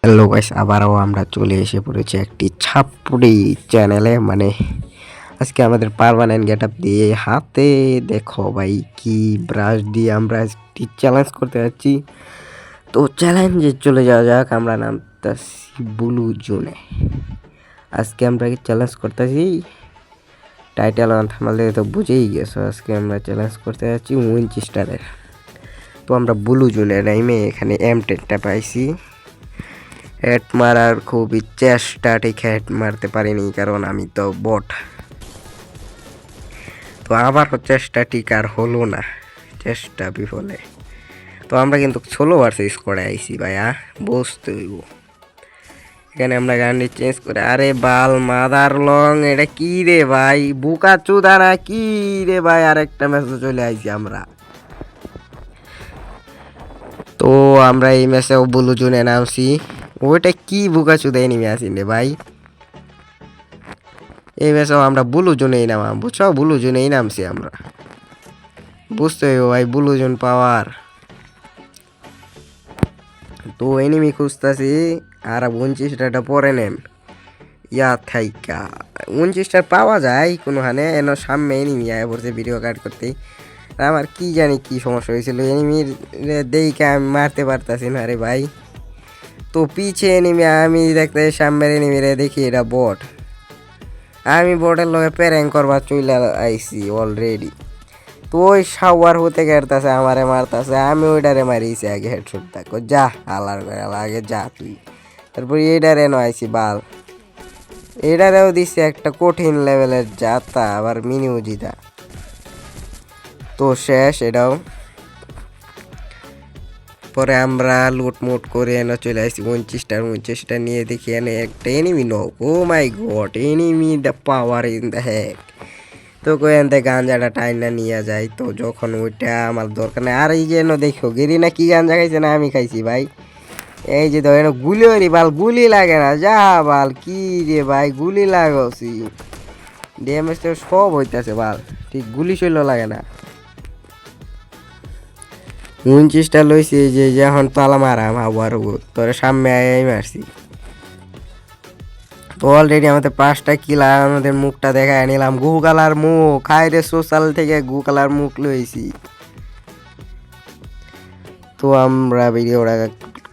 Hello guys, আবারও আমরা চলে এসে পড়েছি একটি ছাপড়ি চ্যানেলে। আজকে আমাদের পার্মানেন্ট গেট আপ দিয়ে হাতে দেখো ভাই কি ব্রাশ দিয়ে আমরা একটি চ্যালেঞ্জ করতে যাচ্ছি। তো চ্যালেঞ্জে চলে যাওয়া যাক। আমরা নামতেছি ব্লু জোনে। আজকে আমরা চ্যালেঞ্জ করতেছি, টাইটেল থামালে তো বুঝেই গেছো। আজকে আমরা চ্যালেঞ্জ করতে যাচ্ছি উইনচেস্টারের। তো আমরা ব্লু জোনে নাইমে এখানে M10টা পাইছি। হেড মারার খুবই চেষ্টা, ঠিক হেড মারতে পারিনি কারণ আমি তো বট। তো আবারও চেষ্টা ঠিক আর হলো না, চেষ্টা বিফলে। তো আমরা কিন্তু 16 ভার্সেস স্কোয়াডে আইছি ভাইয়া, বুঝতে হইব। এখানে আমরা গানটি চেঞ্জ করে, আরে বাল মাদার লং, এটা কি রে ভাই, বুকা চুদা না কি রে ভাই, আরেকটা ম্যাচে চলে আইছি আমরা। তো আমরা এই ম্যাচেও ব্লু জোনে নামছি। ওইটা কি বুকা চুদা এনিমি আসিন রে ভাই। এই ম্যাচেও আমরা ব্লু জোনেই নামাম, বুঝছো, ব্লু জোনেই নামছি আমরা, বুঝতে হইব ভাই, ব্লু জোন পাওয়ার। তো এনিমি খুঁজতেছি, আর 29টা পরে নেন ইয়া থাইকা। 29টা পাওয়া যায় কোনোখানে, এন সামনে এনিমি আয় পড়ছে ভিডিও কাট করতে। আমার কি জানি কি সমস্যা হয়েছিল, এনিমির দেখে আমি মারতে পারতাছি না রে ভাই। তো পিছে এনিমি, আমি দেখতে সামনের এনিমিরে দেখি এটা বট। আমি বটের লগে প্যারেং করবার চইলা আইছি অলরেডি। তো ওই শাওয়ার হতে গেড়তাছে, আমারে মারতাছে, আমি ওইটারে মারিছি আগে হেডশট। দেখো যা হালার করে আগে যা তুই। তারপর এইটারে আইছি বাল, এটারেও দিচ্ছে একটা কঠিন লেভেলের যাতা, আবার মিনি উজিতা। তো শেষ এটাও। পরে আমরা লুটমুট করে এনে চলে আসছি 29টা নিয়ে দেখি এনে একটা enemy knock. Oh my God, enemy the power in the hack. তো এনতে গাঞ্জাটা টাইনা নিয়ে যায়। তো যখন ওইটা আমার দরকার নেই, আর এই যে দেখো গিরি না কি গাঞ্জা খাইছে না আমি খাইছি ভাই। এই যে ধরেন গুলি হরি বাল, গুলি লাগে না যা বাল, কি রে ভাই গুলি লাগছি, ড্যামেজ তো সব হইতাছে বাল, ঠিক গুলি শৈল লাগে না। 29টা লইছি যে এখন তালা মারাম আবার তোর সামনে আই মারছি। তো অলরেডি আমাদের 5টা কিল, আমাদের মুখটা দেখায় নিলাম, গু কালার মুখ, হাই রে সোশ্যাল থেকে গু কালার মুখ লইছি। তো আমরা ভিডিওটা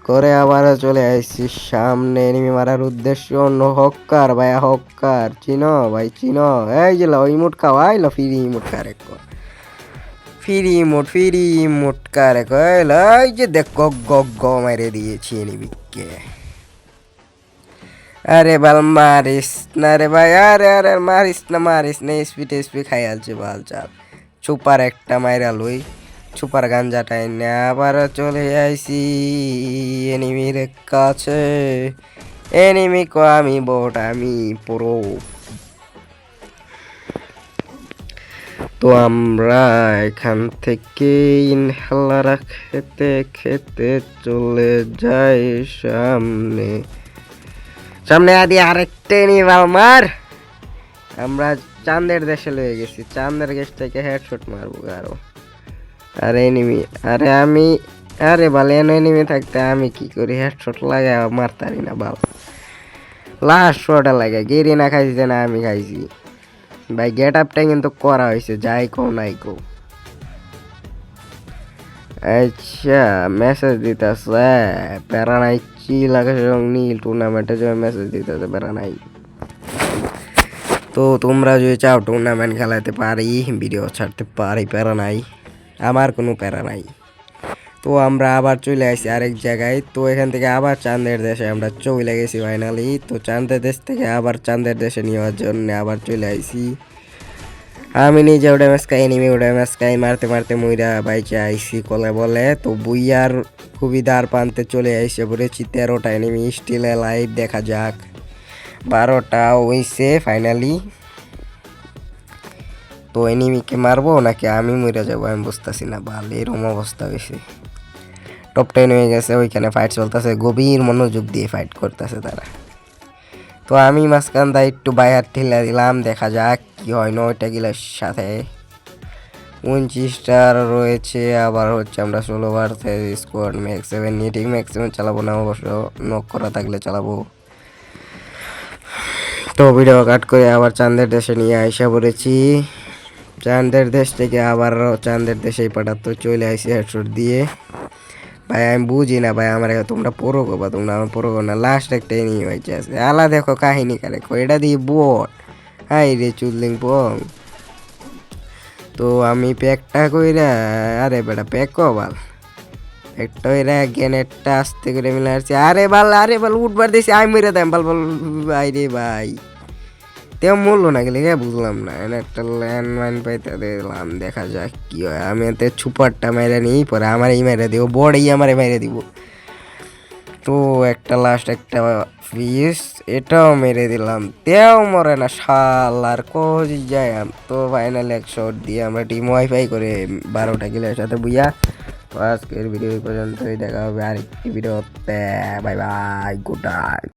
করে আবার চলে আসছি সামনে এনিমি মারার উদ্দেশ্য। অন্য হক্কার ভাইয়া, হক্কার চিনো ভাই চিনো, এই যে ইমোট খাওয়াইলো, ফ্রি ইমোট কারে ফ্রি ইমোট কারে কইলো, এই যে দেখ গ মেরে দিয়েছি এনিমিকে। আরে বাল মারিস না রে ভাই, আরে আরে মারিস না, এসপি খাই আলছে বাল। চাল সুপার একটা মাইরা লই, সুপার গাঞ্জাটা এনে আবার চলে আইছি এনিমির কাছে। এনিমি কো আমি বট, আমি পুরো। তো আমরা এখান থেকে ইনহেলার খেতে খেতে চলে যাই সামনে। সামনে আদি আরেকটা এনিমি মার। আমরা চাঁদের দেশে লয়ে গেছি, চাঁদের দেশ থেকে হেডশট মারবো আরো। আরে এনিমি, আরে আমি, আরে বাল এনিমি থাকতে আমি কি করি, হেডশট লাগাই মারতারি না বাল। লাস্ট শটে লাগে গেরি না খাইছি না আমি খাইছি ভাই। গেট আপটা কিন্তু করা হয়েছে, যাই কো নাই কো। আচ্ছা মেসেজ দিতেছে, প্যারা নাই, চিল আকাশ এবং নীল টুর্নামেন্টে যে মেসেজ দিতেছে, প্যারা নাই। তো তোমরা যদি চাও টুর্নামেন্ট খেলাতে পারি, ভিডিও ছাড়তে পারি, প্যারা নাই, আমার কোনো প্যারা নাই। তো আমরা আবার চলে আসি আরেক জায়গায়। তো এখান থেকে আবার চাঁদের দেশে আমরা চলে গেছি ফাইনালি। তো চাঁদের দেশ থেকে আবার চাঁদের দেশে নেওয়ার জন্য আবার চলে আসি। আমি নিজে ওটা ম্যাচকাই, এনিমি ওটা ম্যাচকাই, মারতে মারতে মইরা বাইচে আইসি কলে বলে। তো বুইয়ার খুবই দ্বার প্রান্তে চলে আইসে পড়েছি। 13টা এনিমি স্টিল লাইভ, দেখা যাক 12টা হইছে ফাইনালি। তো এনিমিকে মারবো নাকি আমি মরে যাবো আমি বুঝতেছি না বাল, এরকম অবস্থা হয়েছে। টপ 10 হয়ে গেছে, ওইখানে ফাইট চলতেছে, গভীর মনোযোগ দিয়ে ফাইট করতেছে তারা। তো আমি মাঝখান দা একটু বাইরে ঠেলা দিলাম, দেখা যাক কি হয় 9টা কিলের সাথে। 29টার রয়েছে। আবার হচ্ছে আমরা 16 বার স্কোয়াড ম্যাক্স 7 নিয়ে ঠিক ম্যাক্সিমাম চালাবো না, অবশ্য নক করা থাকলে চালাবো। তো ভিডিও কাট করে আবার চাঁদের দেশে নিয়ে আইসা পড়েছি। চাঁদের দেশ থেকে আবার চাঁদের দেশেই পাঠাতো চলে আইসি হেডশট দিয়ে। ভাই আমি বুঝি না ভাই, আমার তোমরা পড়ো বা তোমরা আমার পড়ো না। লাস্ট একটা নিয়ে হয়েছে আছে আলা, দেখো কাহিনী কারে এটা দিয়ে বট। হাই রে চুদলিং পং। তো আমি প্যাকটা কইরা, আরে বেটা প্যাক কবাল একটা ওইরা গ্যানেটটা আস্তে করে মিলে আসছে। আরে বাল উঠবার দিয়েছি আমি মেরে দেন বাল বাল। ভাই রে ভাই তেও মরলো না গেলে বুঝলাম না। একটা ল্যান্ডমাইন পাইতে দিলাম, দেখা যাক কি হয়। আমি এতে ছুপারটা মেরে নিই, পরে আমারই মেরে দিব, বড়ই আমারে মেরে দিব। তো একটা লাস্ট একটা ফিস এটাও মেরে দিলাম, তেও মরে না শালার কোজ যায়। তো ফাইনাল এক শট দিয়ে আমরা টিম ওয়াইফাই করে 12টা কিলের সাথে বুইয়া। তো আজকের ভিডিও পর্যন্তই, দেখা হবে আরেকটি ভিডিওতে। Bye bye, good night.